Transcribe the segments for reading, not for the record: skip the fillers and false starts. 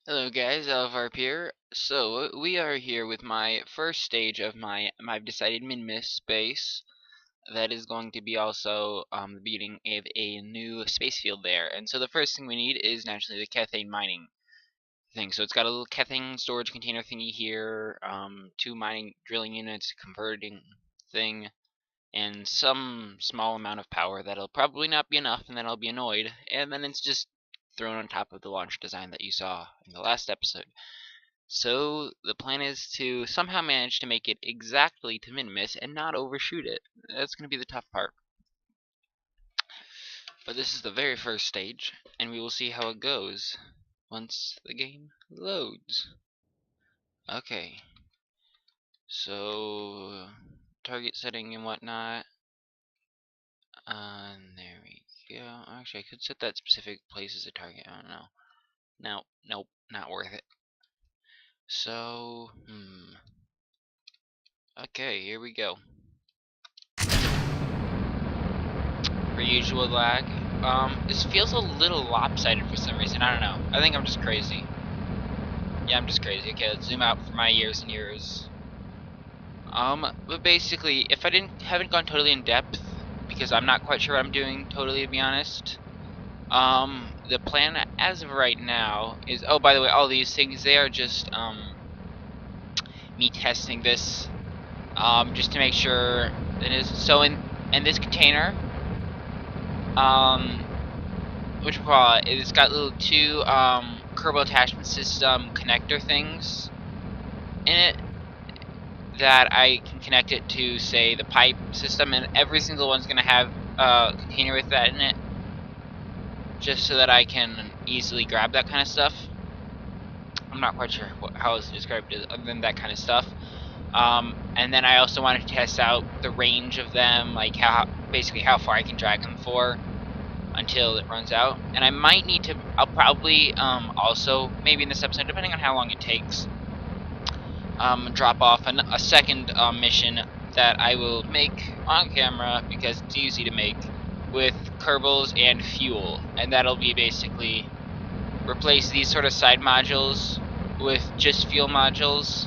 Hello guys, Alvarp here. So we are here with my first stage of my decided min-miss base. That is going to be also the beginning of a new space field there. And so the first thing we need is naturally the cathane mining thing. So it's got a little cathane storage container thingy here, two mining drilling units, converting thing, and some small amount of power that'll probably not be enough, and then I'll be annoyed. And then it's just thrown on top of the launch design that you saw in the last episode. So the plan is to somehow manage to make it exactly to min-miss and not overshoot it. That's going to be the tough part. But this is the very first stage, and we will see how it goes once the game loads. Okay, so target setting and whatnot. There we go. Actually, I could set that specific place as a target. I don't know. No, nope, not worth it. So, okay, here we go. Per usual lag. This feels a little lopsided for some reason. I don't know. I think I'm just crazy. Yeah, I'm just crazy. Okay, let's zoom out for my years and years. But basically, if I haven't gone totally in depth, because I'm not quite sure what I'm doing totally, to be honest. The plan as of right now is, oh, by the way, all these things, they are just, me testing this, just to make sure it is, so in this container, which we call it, it's got little two, Kerbal attachment system connector things in it, that I can connect it to, say, the pipe system, and every single one's gonna have a container with that in it, just so that I can easily grab that kind of stuff. I'm not quite sure how it's described other than that kind of stuff. And then I also wanted to test out the range of them, like basically how far I can drag them for until it runs out. And I might need to, I'll probably also, maybe in this episode, depending on how long it takes, drop off a second mission that I will make on camera because it's easy to make with Kerbals and fuel. And that'll be basically replace these sort of side modules with just fuel modules,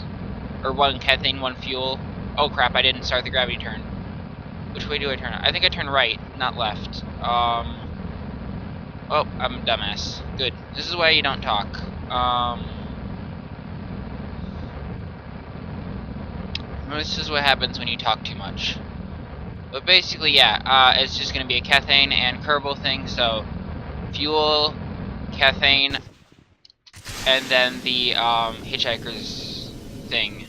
or one cathane, one fuel. Oh crap, I didn't start the gravity turn. Which way do I turn? I think I turn right, not left. Oh, I'm a dumbass. Good. This is why you don't talk. This is what happens when you talk too much. But basically, yeah, it's just gonna be a cathane and Kerbal thing, so fuel, cathane, and then the hitchhiker's thing.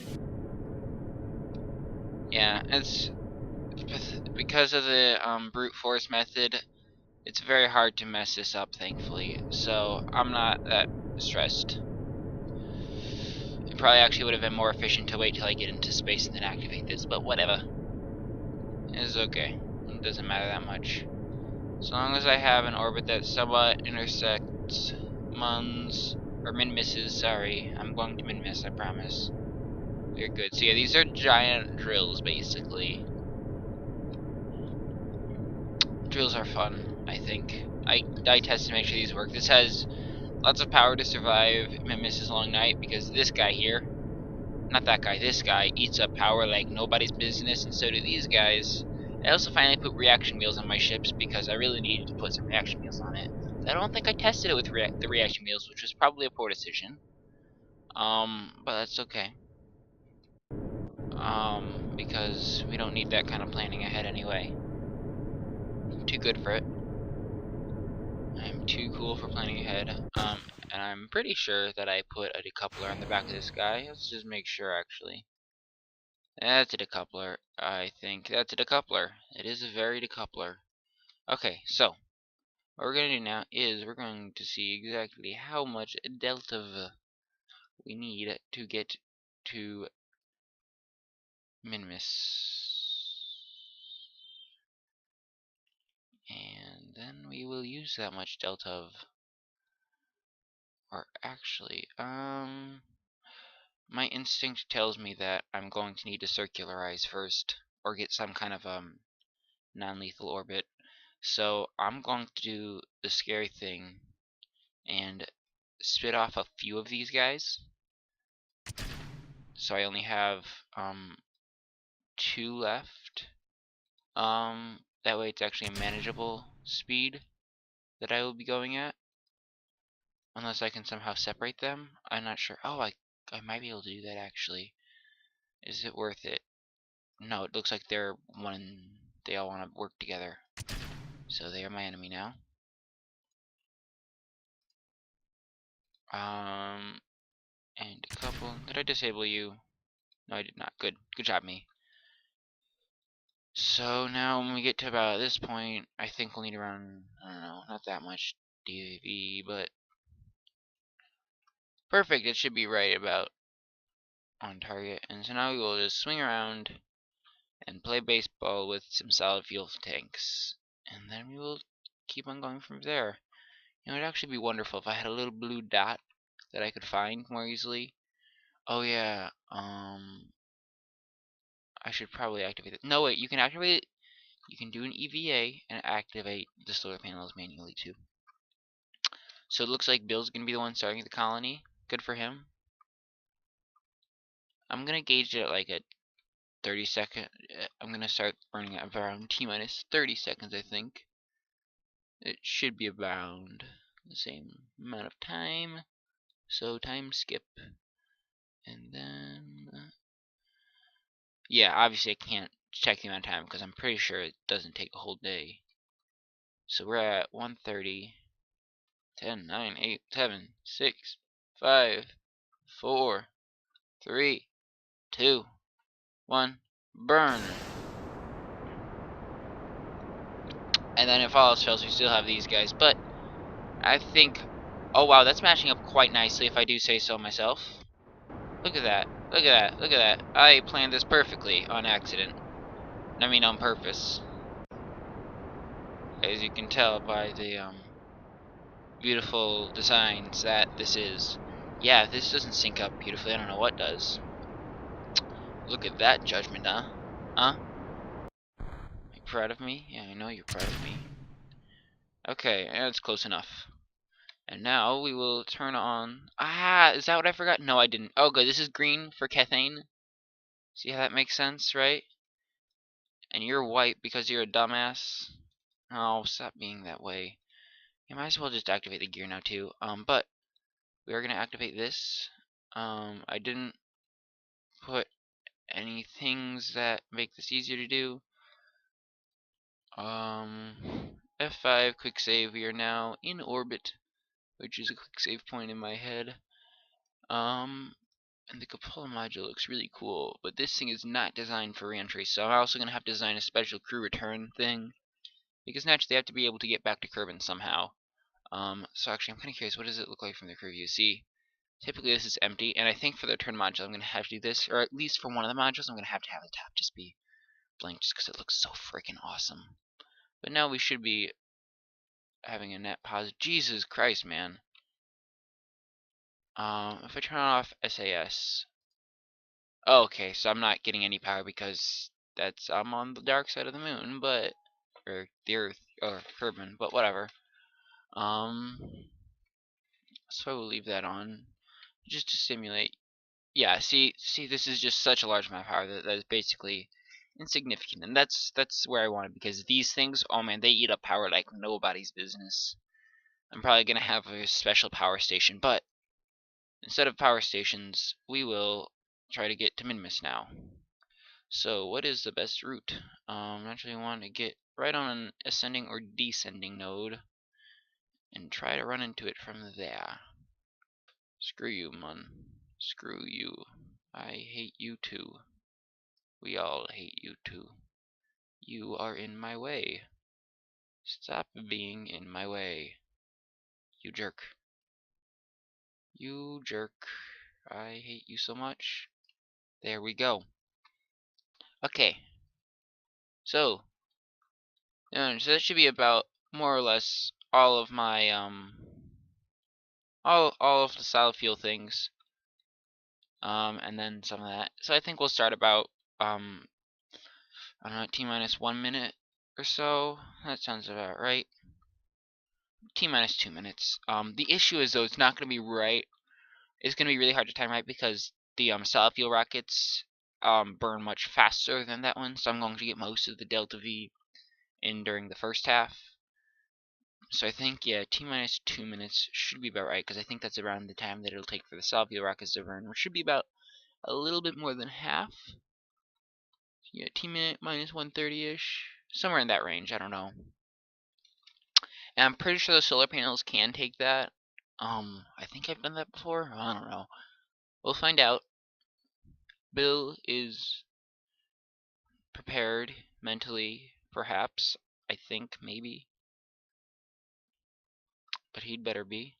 Yeah, it's because of the brute force method. It's very hard to mess this up, thankfully. So I'm not that stressed. It probably actually would have been more efficient to wait till I get into space and then activate this, but whatever. It's okay. It doesn't matter that much. As long as I have an orbit that somewhat intersects min-misses, sorry. I'm going to min-miss, I promise. We're good. So yeah, these are giant drills, basically. Drills are fun, I think. I test to make sure these work. This has lots of power to survive min-misses long night, because this guy here, not that guy, this guy, eats up power like nobody's business, and so do these guys. I also finally put reaction wheels on my ships because I really needed to put some reaction wheels on it. I don't think I tested it with the reaction wheels, which was probably a poor decision. But that's okay. Because we don't need that kind of planning ahead anyway. I'm too good for it. I'm too cool for planning ahead. And I'm pretty sure that I put a decoupler on the back of this guy. Let's just make sure, actually. That's a decoupler, I think. That's a decoupler. It is a very decoupler. Okay, so what we're going to do now is we're going to see exactly how much delta V we need to get to min-miss. And then we will use that much delta V. Or actually, my instinct tells me that I'm going to need to circularize first, or get some kind of non-lethal orbit. So I'm going to do the scary thing and spit off a few of these guys. So I only have 2 left. That way it's actually a manageable speed that I will be going at. Unless I can somehow separate them. I'm not sure. Oh, I might be able to do that actually. Is it worth it? No, it looks like they all want to work together. So they are my enemy now. And a couple. Did I disable you? No, I did not. Good. Good job, me. So now when we get to about this point, I think we'll need around, I don't know, not that much DAV, but perfect. It should be right about on target. And so now we will just swing around and play baseball with some solid fuel tanks. And then we will keep on going from there. You know, it'd actually be wonderful if I had a little blue dot that I could find more easily. Oh yeah, I should probably activate it. No wait, you can activate it. You can do an EVA and activate the solar panels manually too. So it looks like Bill's gonna be the one starting the colony. Good for him. I'm gonna gauge it at like a 30-second. I'm gonna start burning at around T-minus 30 seconds, I think. It should be around the same amount of time. So time skip. And then yeah, obviously I can't check the amount of time because I'm pretty sure it doesn't take a whole day. So we're at 1:30, 10, 9, 8, 7, 6, 5, 4, 3, 2, 1, burn. And then if all else fails, we still have these guys. But I think, oh wow, that's matching up quite nicely if I do say so myself. Look at that, look at that, look at that. I planned this perfectly on accident. I mean on purpose. As you can tell by the beautiful designs that this is. Yeah, if this doesn't sync up beautifully, I don't know what does. Look at that judgment, huh? Huh? Are you proud of me? Yeah, I know you're proud of me. Okay, that's close enough. And now we will turn on... Ah, is that what I forgot? No, I didn't. Oh, good. This is green for Cathane. See how that makes sense, right? And you're white because you're a dumbass. Oh, stop being that way. You might as well just activate the gear now, too. But we are going to activate this. I didn't put any things that make this easier to do. F5, quick save. We are now in orbit, which is a quick save point in my head. And the cupola module looks really cool, but this thing is not designed for reentry, so I'm also going to have to design a special crew return thing, because naturally they have to be able to get back to Kerbin somehow. So actually I'm kind of curious, what does it look like from the crew view? See, typically this is empty, and I think for the return module I'm going to have to do this, or at least for one of the modules I'm going to have the top just be blank, just because it looks so freaking awesome. But now we should be having a net positive. Jesus Christ, man. If I turn off SAS, oh, okay, so I'm not getting any power because I'm on the dark side of the moon, but or the Earth or Kerbin, but whatever. So I will leave that on just to simulate. Yeah, see, this is just such a large amount of power that is basically insignificant, and that's where I want it because these things, oh man, they eat up power like nobody's business. I'm probably gonna have a special power station, but instead of power stations, we will try to get to Minimus now. So what is the best route? Actually want to get right on an ascending or descending node and try to run into it from there. Screw you, man. Screw you. I hate you too. We all hate you too. You are in my way. Stop being in my way. You jerk. You jerk. I hate you so much. There we go. Okay. So that should be about more or less all of my all of the solid fuel things, and then some of that. So I think we'll start about I don't know, T-minus 1 minute or so. That sounds about right. T-minus 2 minutes. The issue is, though, it's not going to be right. It's going to be really hard to time right because the solid fuel rockets burn much faster than that one, so I'm going to get most of the delta V in during the first half. So I think, yeah, T-minus 2 minutes should be about right, because I think that's around the time that it'll take for the solid fuel rockets to burn, which should be about a little bit more than half. Yeah, T-minus 130-ish, somewhere in that range, I don't know. And I'm pretty sure the solar panels can take that. I think I've done that before. I don't know. We'll find out. Bill is prepared mentally, perhaps. I think, maybe. But he'd better be.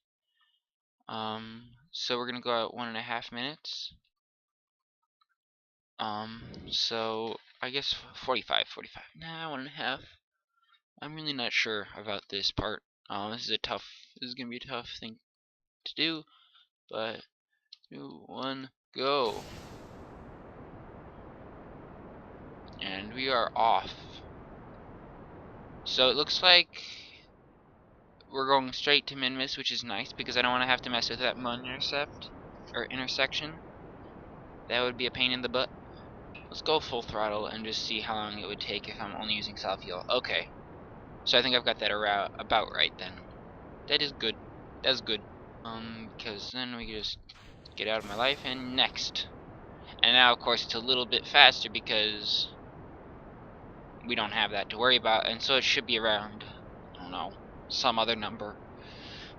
So we're gonna go at 1.5 minutes. So I guess 45. Nah, 1.5. I'm really not sure about this part. This is gonna be a tough thing to do, but 2, 1, go. And we are off. So it looks like we're going straight to min-miss, which is nice because I don't want to have to mess with that mun intersection. That would be a pain in the butt. Let's go full throttle and just see how long it would take if I'm only using solid fuel. Okay, so I think I've got that about right then. That is good. That's good. Because then we can just get out of my life and next. And now, of course, it's a little bit faster because we don't have that to worry about, and so it should be around, I don't know, some other number.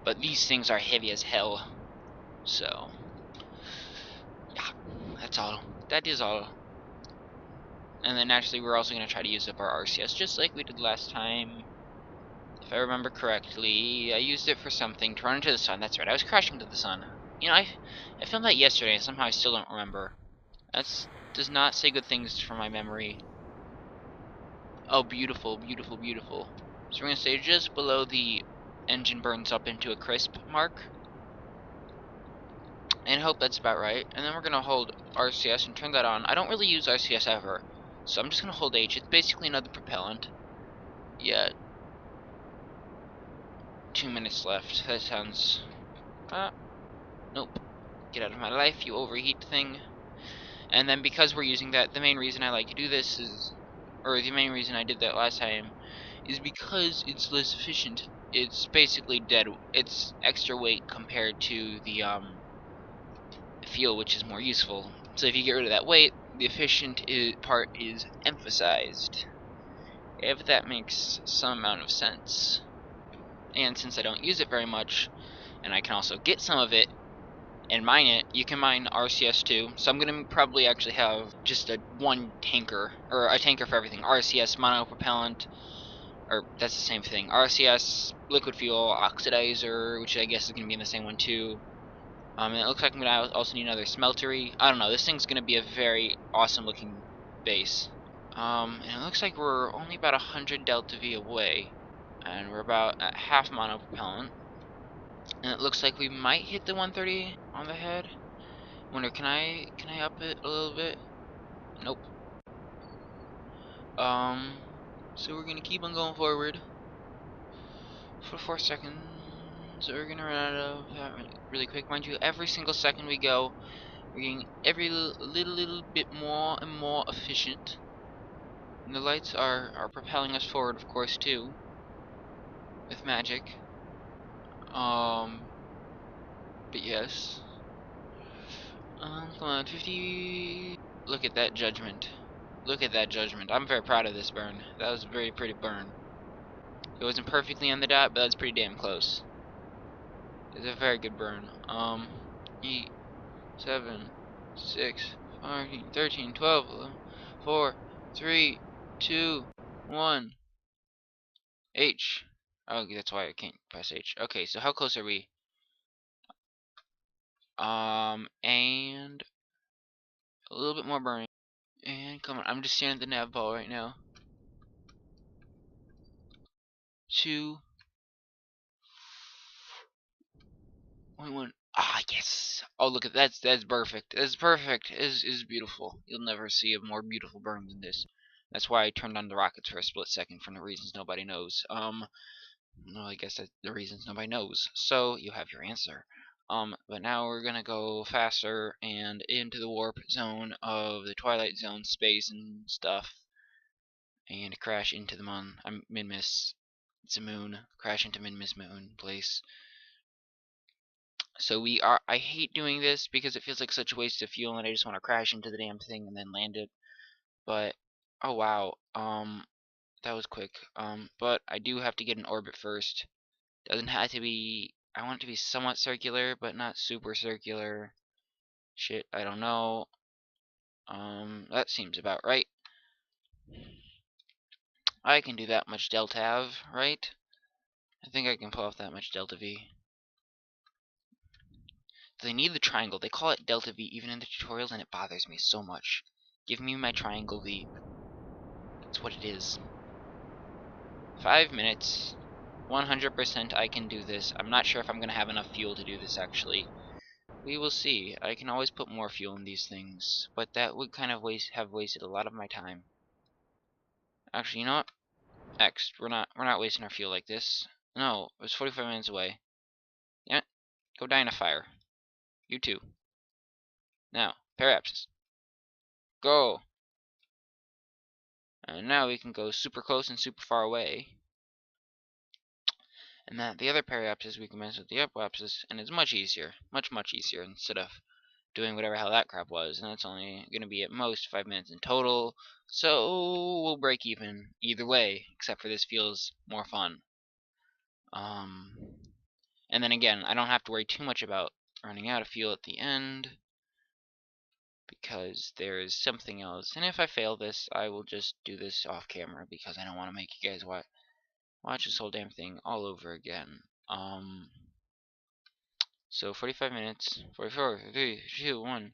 But these things are heavy as hell, so yeah, that's all. That is all. And then naturally, we're also going to try to use up our RCS just like we did last time. If I remember correctly, I used it for something to run into the sun. That's right, I was crashing into the sun. You know, I filmed that yesterday, and somehow I still don't remember. That does not say good things for my memory. Oh, beautiful, beautiful, beautiful. So we're going to stay just below the engine burns up into a crisp mark. And hope that's about right. And then we're going to hold RCS and turn that on. I don't really use RCS ever, so I'm just going to hold H. It's basically another propellant. Yeah. 2 minutes left. That sounds... nope. Get out of my life, you overheat thing. And then because we're using that, the main reason I like to do this is... or the main reason I did that last time is because it's less efficient. It's basically dead. It's extra weight compared to the fuel, which is more useful. So if you get rid of that weight, the efficient part is emphasized. If that makes some amount of sense. And since I don't use it very much, and I can also get some of it and mine it, you can mine RCS too. So I'm gonna probably actually have just one tanker, or a tanker for everything. RCS monopropellant, or that's the same thing. RCS liquid fuel oxidizer, which I guess is gonna be in the same one too. And it looks like I'm gonna also need another smeltery. I don't know. This thing's gonna be a very awesome looking base. And it looks like we're only about 100 delta V away, and we're about at half monopropellant. And it looks like we might hit the 130 on the head. Wonder, can I up it a little bit? Nope. So we're gonna keep on going forward for 4 seconds. So we're gonna run out of that really quick. Mind you, every single second we go, we're getting every little bit more and more efficient. And the lights are propelling us forward, of course, too. With magic. But yes. Come on, 50. Look at that judgment. Look at that judgment. I'm very proud of this burn. That was a very pretty burn. It wasn't perfectly on the dot, but that's pretty damn close. It's a very good burn. 8, 7, 6, 5, 13, 12, 11, 4, 3, 2, 1. H. Oh, that's why I can't press H. Okay, so how close are we? And a little bit more burning. And come on, I'm just standing at the nav ball right now. 2, 1. Ah, yes. Oh, look at that. That's perfect. That's perfect. Is beautiful. You'll never see a more beautiful burn than this. That's why I turned on the rockets for a split second for no reasons nobody knows. Well, I guess that's the reasons nobody knows. So you have your answer. But now we're gonna go faster and into the warp zone of the Twilight Zone space and stuff, and crash into the moon. I'm Minmus. It's a moon. Crash into Minmus moon place. So we are. I hate doing this because it feels like such a waste of fuel, and I just want to crash into the damn thing and then land it. But oh wow, that was quick. But I do have to get an orbit first. Doesn't have to be. I want it to be somewhat circular, but not super circular. Shit, I don't know. That seems about right. I can do that much delta V, right? I think I can pull off that much delta V. They need the triangle. They call it delta V even in the tutorials, and it bothers me so much. Give me my triangle V. That's what it is. 5 minutes. 100% I can do this. I'm not sure if I'm going to have enough fuel to do this, actually. We will see. I can always put more fuel in these things, but that would kind of have wasted a lot of my time. Actually, you know what? Next, we're not wasting our fuel like this. No, it was 45 minutes away. Yeah, go die in a fire. You too. Now, Parapsis. Go! And now we can go super close and super far away. And that the other periapsis we can mess with the epiapsis, and it's much easier. Much easier instead of doing whatever hell that crap was. And that's only going to be at most 5 minutes in total. So we'll break even either way, except for this feels more fun. And then again, I don't have to worry too much about running out of fuel at the end, because there is something else. And if I fail this, I will just do this off camera, because I don't want to make you guys watch this whole damn thing all over again. So 45 minutes, 44, 3, 2, 1.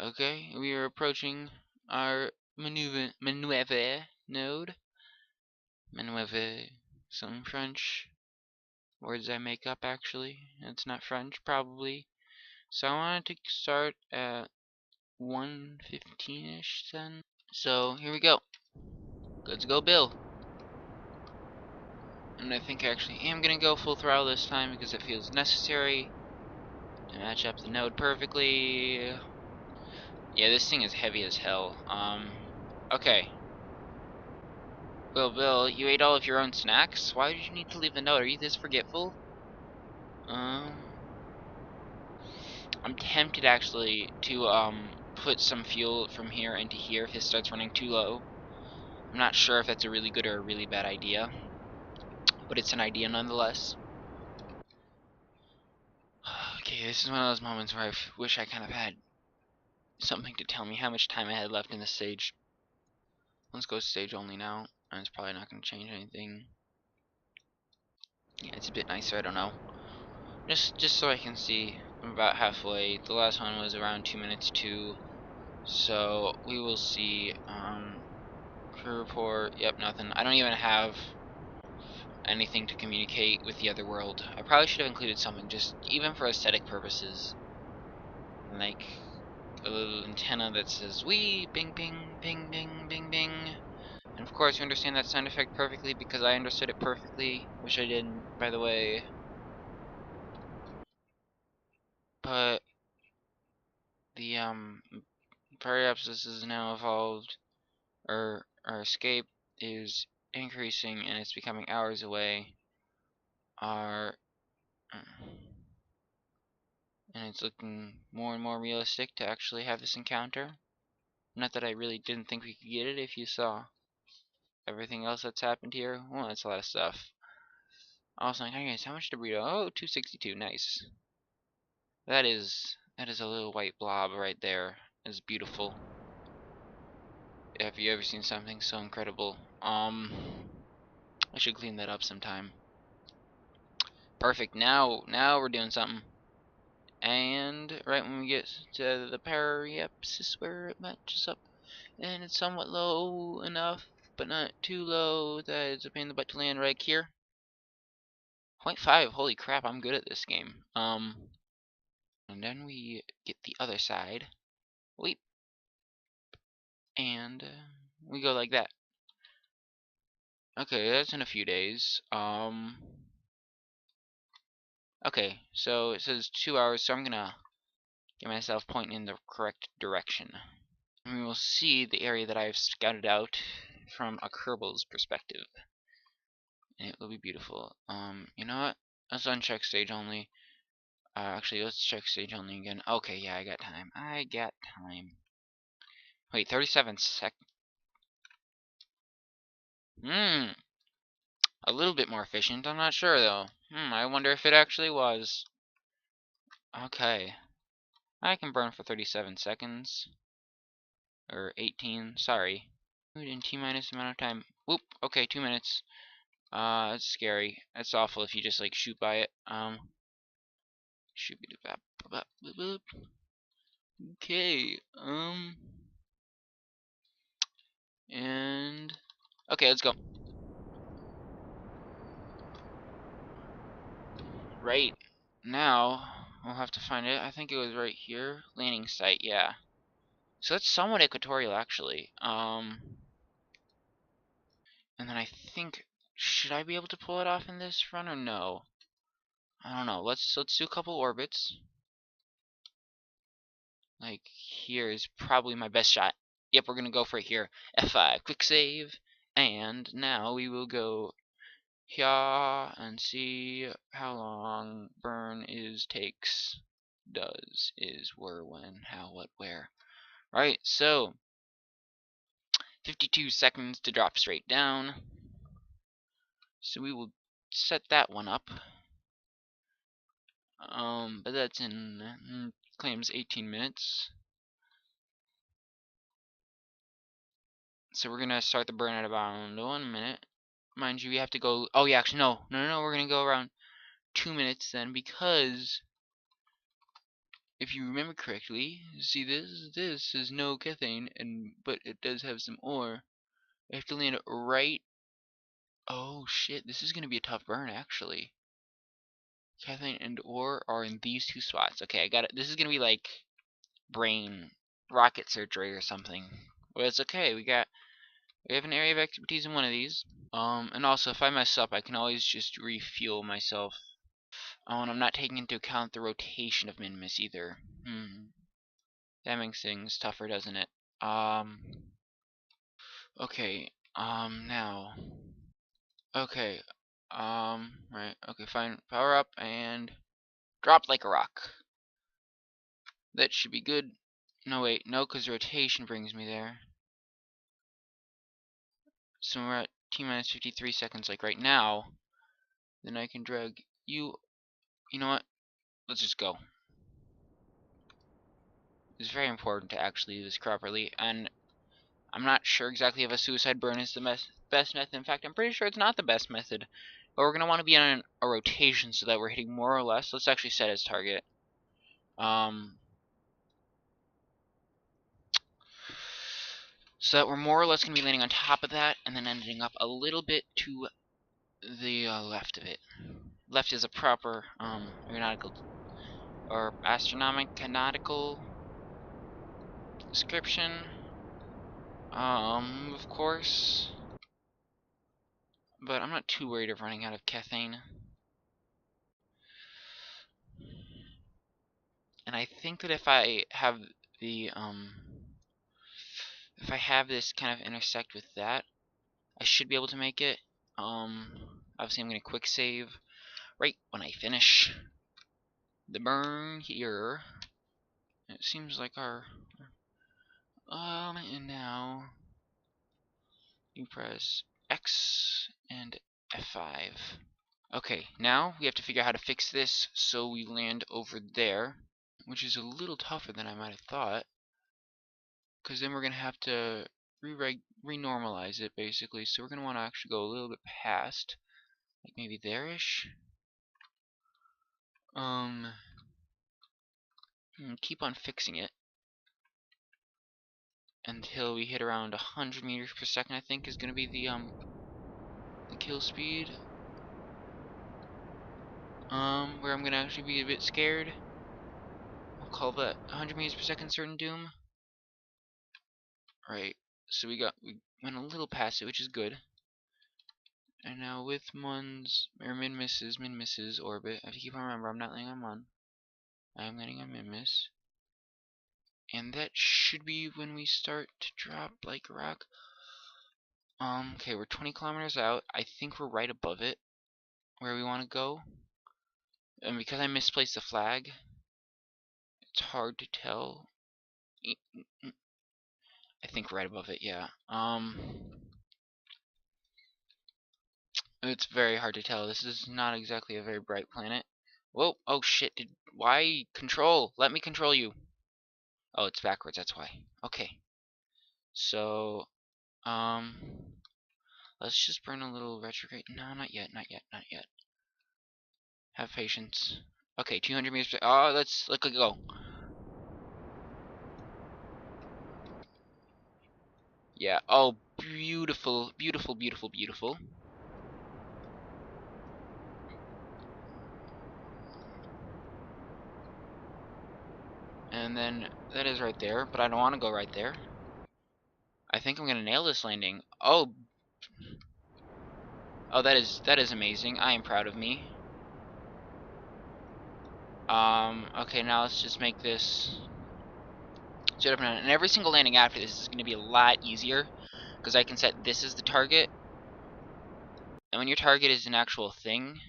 Okay, we are approaching our Manueve node. Manueve, some French words I make up actually. It's not French, probably. So I wanted to start at 1:15ish then. So here we go. Let's go, Bill. And I think I actually am gonna go full throttle this time because it feels necessary to match up the node perfectly. Yeah, this thing is heavy as hell. Okay. Well, Bill, you ate all of your own snacks? Why did you need to leave the note? Are you this forgetful? I'm tempted actually to put some fuel from here into here if it starts running too low. I'm not sure if that's a really good or a really bad idea, but it's an idea nonetheless. Okay, this is one of those moments where I wish I kind of had something to tell me how much time I had left in the stage. Let's go stage only now, and it's probably not going to change anything. Yeah, it's a bit nicer, I don't know. Just so I can see, I'm about halfway. The last one was around 2 minutes too, so we will see. Crew report, yep, nothing. I don't even have anything to communicate with the other world. I probably should have included something, just even for aesthetic purposes. Like a little antenna that says, "Wee, bing, bing, bing, bing, bing, bing." And of course, you understand that sound effect perfectly because I understood it perfectly, which I didn't, by the way. But the Periapsis is now evolved, or our escape is increasing, and it's becoming hours away. Our and it's looking more and more realistic to actually have this encounter. Not that I really didn't think we could get it if you saw everything else that's happened here. Well, that's a lot of stuff. Also, like, okay, how much debris? Oh, 262, nice. That is a little white blob right there. It's beautiful. Have you ever seen something so incredible? I should clean that up sometime. Perfect. Now we're doing something. And right when we get to the periapsis where it matches up, and it's somewhat low enough, but not too low that it's a pain in the butt to land right here. 0.5. Holy crap! I'm good at this game. And then we get the other side. Leap. And we go like that. Okay, that's in a few days. Okay, so it says 2 hours, so I'm gonna get myself pointing in the correct direction. And we will see the area that I've scouted out from a Kerbal's perspective. And it will be beautiful. You know what? Let's uncheck stage only. Actually, let's check stage only again. Okay, yeah, I got time. I got time. Wait, 37 sec. A little bit more efficient. I'm not sure though. I wonder if it actually was. Okay, I can burn for 37 seconds or 18. Sorry. In T minus amount of time. Whoop. Okay, 2 minutes. That's scary. That's awful if you just like shoot by it. Shoot. Okay. And okay, let's go. Right now, we'll have to find it. I think it was right here. Landing site, yeah. So that's somewhat equatorial, actually. And then I think, should I be able to pull it off in this run or no? I don't know. Let's do a couple orbits. Like here is probably my best shot. Yep, we're gonna go for it here. F5, quick save, and now we will go here and see how long burn is, where, when, how, what, where. Right, so 52 seconds to drop straight down. So we will set that one up. But that's in claims 18 minutes. So we're gonna start the burn at about 1 minute. Mind you, we have to go. Oh yeah, actually no. We're gonna go around 2 minutes then, because if you remember correctly, see this is no cathane, but it does have some ore. I have to land it right. Oh shit, this is gonna be a tough burn actually. Cathane and ore are in these two spots. Okay, I got it. This is gonna be like brain rocket surgery or something. But it's okay. We have an area of expertise in one of these. And also if I mess up, I can always just refuel myself. Oh, and I'm not taking into account the rotation of Minimus either. That makes things tougher, doesn't it? Okay. Now. Okay. Right. Okay, fine. Power up and drop like a rock. That should be good. No, wait. No, because rotation brings me there. So we're at T minus 53 seconds, like right now. Then I can drag you. You know what? Let's just go. It's very important to actually do this properly, and I'm not sure exactly if a suicide burn is the best method. In fact, I'm pretty sure it's not the best method. But we're going to want to be on a rotation so that we're hitting more or less. Let's actually set as target. So that we're more or less going to be landing on top of that and then ending up a little bit to the left of it. Left is a proper aeronautical or astronomical description. Of course. But I'm not too worried of running out of caffeine. And I think that if I have the if I have this kind of intersect with that, I should be able to make it. Obviously I'm gonna quick save right when I finish the burn here. It seems like our and now you press X and F5. Okay, now we have to figure out how to fix this so we land over there, which is a little tougher than I might have thought, because then we're gonna have to renormalize it basically. So we're gonna want to actually go a little bit past, like maybe there-ish. Keep on fixing it until we hit around 100 meters per second. I think is gonna be the kill speed. Where I'm gonna actually be a bit scared. We'll call that 100 meters per second certain doom. Right. So we went a little past it, which is good. And now with Mun's, or min-misses orbit, I have to keep on remember I'm not landing on Mun. I'm landing on min-miss. And that should be when we start to drop like a rock. Okay, we're 20 kilometers out. I think we're right above it, where we want to go. And because I misplaced the flag, it's hard to tell. I think right above it, yeah. It's very hard to tell. This is not exactly a very bright planet. Whoa, oh shit, why control? Let me control you. Oh, it's backwards, that's why. Okay. So, let's just burn a little retrograde. No, not yet, not yet, not yet. Have patience. Okay, 200 meters per second. Oh, let's go. Yeah, oh, beautiful, beautiful, beautiful, beautiful. And then, that is right there, but I don't want to go right there. I think I'm gonna nail this landing. Oh, that is amazing. I am proud of me. Okay, now let's just make this straight up and down. And every single landing after this is gonna be a lot easier because I can set this as the target. And when your target is an actual thing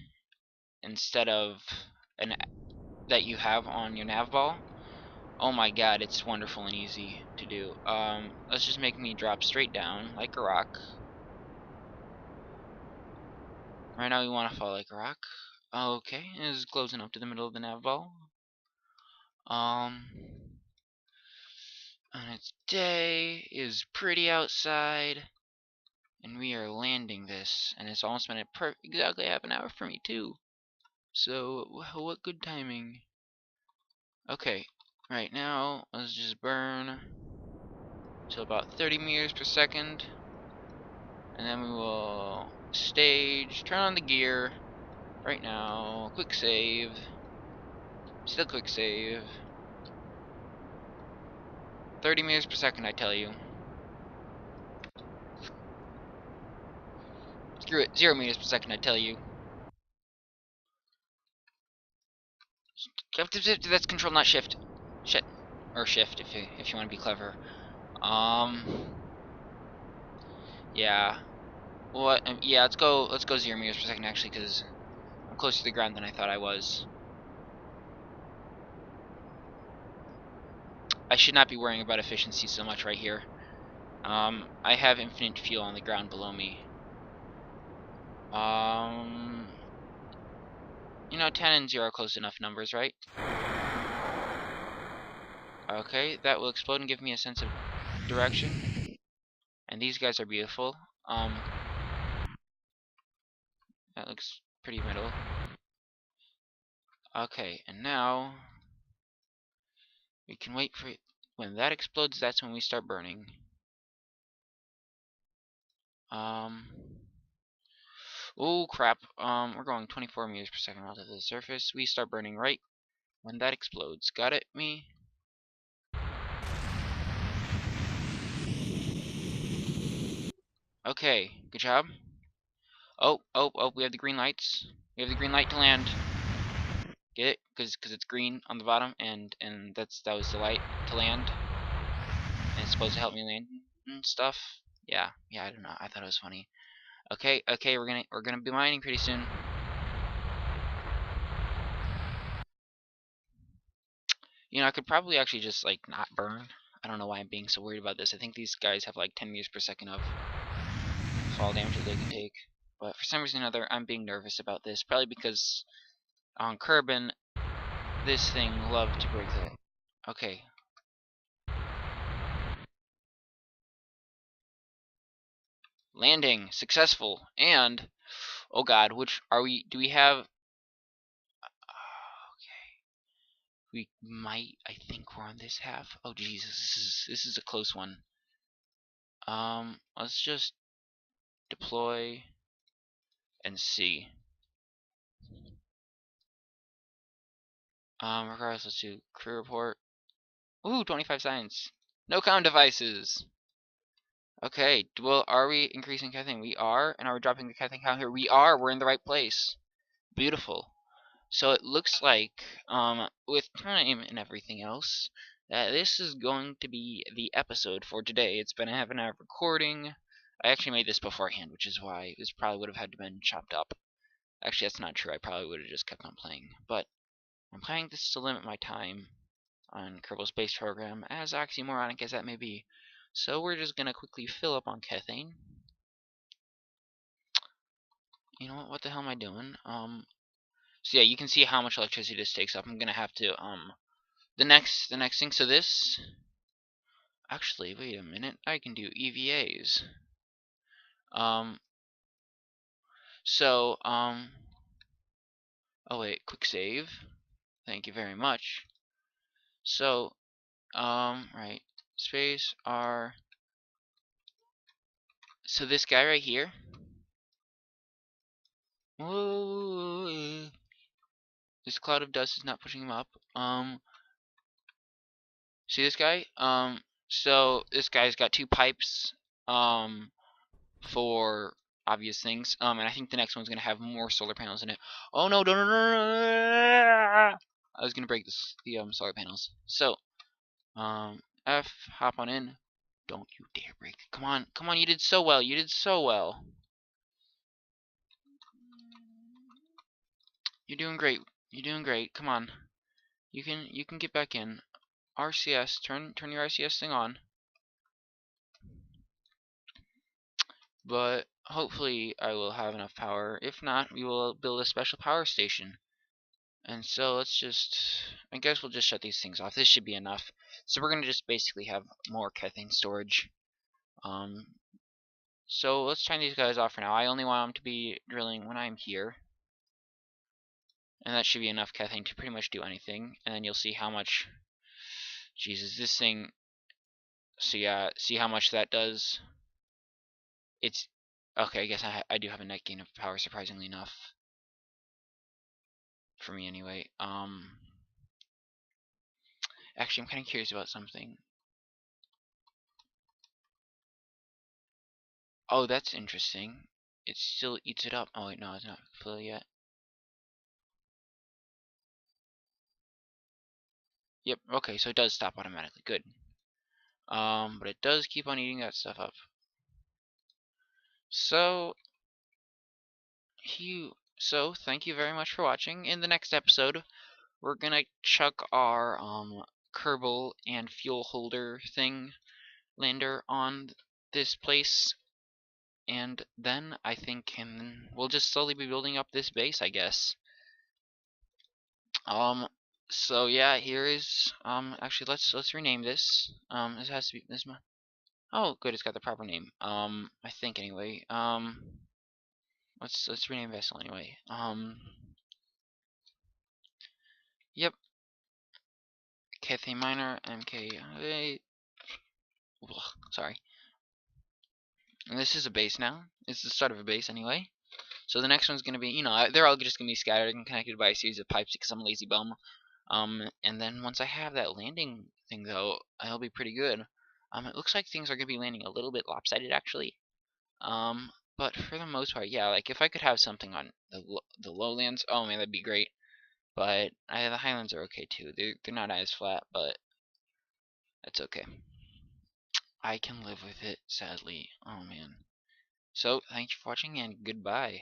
instead of an that you have on your nav ball, oh my god, it's wonderful and easy to do. Let's just make me drop straight down like a rock. Right now we want to fall like a rock. Okay, it is closing up to the middle of the nav ball. And it's day, it is pretty outside, and we are landing this, and it's almost been exactly half an hour for me too. So what good timing. Okay, right now let's just burn to about 30 meters per second, and then we will stage, turn on the gear. Right now, quick save. Still quick save. 30 meters per second, I tell you. Screw it, 0 meters per second, I tell you. That's control, not shift. Shit. Or shift, if you want to be clever. Yeah. What? Yeah, let's go 0 meters per second, actually, because I'm closer to the ground than I thought I was. I should not be worrying about efficiency so much right here. I have infinite fuel on the ground below me. You know, 10 and 0 are close enough numbers, right? Okay, that will explode and give me a sense of direction. And these guys are beautiful. That looks pretty middle. Okay, and now we can wait for it. When that explodes, that's when we start burning. Oh crap. We're going 24 meters per second relative to the surface. We start burning right when that explodes. Got it, me? Okay, good job. Oh, we have the green lights. We have the green light to land. Get it? Because it's green on the bottom, and that was the light to land. And it's supposed to help me land and stuff. Yeah, I don't know. I thought it was funny. Okay, we're gonna be mining pretty soon. You know, I could probably actually just like not burn. I don't know why I'm being so worried about this. I think these guys have like 10 meters per second of fall damage that they can take. But for some reason or other, I'm being nervous about this. Probably because on Kerbal, this thing loved to break that. Okay. Landing successful. And oh god, which are we? Do we have? Okay. We might. I think we're on this half. Oh Jesus, this is a close one. Let's just deploy and see. Regardless, let's do crew report. Ooh, 25 science. No comm devices. Okay, well, are we increasing caffeine? We are. And are we dropping the caffeine count here? We are. We're in the right place. Beautiful. So it looks like, with time and everything else, that this is going to be the episode for today. It's been a half an hour of recording. I actually made this beforehand, which is why this probably would have had to been chopped up. Actually, that's not true. I probably would have just kept on playing. But I'm playing this to limit my time on Kerbal Space Program, as oxymoronic as that may be. So we're just gonna quickly fill up on caffeine. You know what? What the hell am I doing? So yeah, you can see how much electricity this takes up. I'm gonna have to the next thing. So this actually, wait a minute. I can do EVAs. Um. So Oh wait, quick save. Thank you very much. So right. Space R. So this guy right here. Whoa, this cloud of dust is not pushing him up. See this guy? So this guy's got two pipes, for obvious things. And I think the next one's gonna have more solar panels in it. Oh no, no, no, no, no! I was gonna break the solar panels. So, F, hop on in. Don't you dare break. Come on, come on, you did so well. You did so well. You're doing great. You're doing great. Come on. You can get back in. RCS, turn your RCS thing on. But hopefully I will have enough power. If not, we will build a special power station. And so let's just, I guess we'll just shut these things off. This should be enough. So we're gonna just basically have more caffeine storage. Um, so let's turn these guys off for now. I only want them to be drilling when I'm here. And that should be enough caffeine to pretty much do anything. And then you'll see how much, Jesus, this thing, so yeah, see how much that does. It's, okay, I guess I do have a net gain of power, surprisingly enough. For me anyway. Actually, I'm kind of curious about something. Oh, that's interesting. It still eats it up. Oh wait, no, it's not full yet. Yep, okay, so it does stop automatically. Good. But it does keep on eating that stuff up. So, thank you very much for watching. In the next episode, we're gonna chuck our, Kerbal and fuel holder thing lander on this place. And then, I think, we'll just slowly be building up this base, I guess. So yeah, here is, actually, let's rename this. This has to be, oh, good, it's got the proper name. I think anyway. Let's rename vessel anyway. Yep. Cathay Minor, MK, sorry. And this is a base now. It's the start of a base anyway. So the next one's gonna be, they're all just gonna be scattered and connected by a series of pipes because I'm a lazy bum. And then once I have that landing thing though, it'll be pretty good. It looks like things are gonna be landing a little bit lopsided actually. But for the most part, yeah, like if I could have something on the lowlands, oh man, that'd be great. But the highlands are okay too. They're not as flat, but that's okay. I can live with it, sadly. Oh man. So, thank you for watching and goodbye.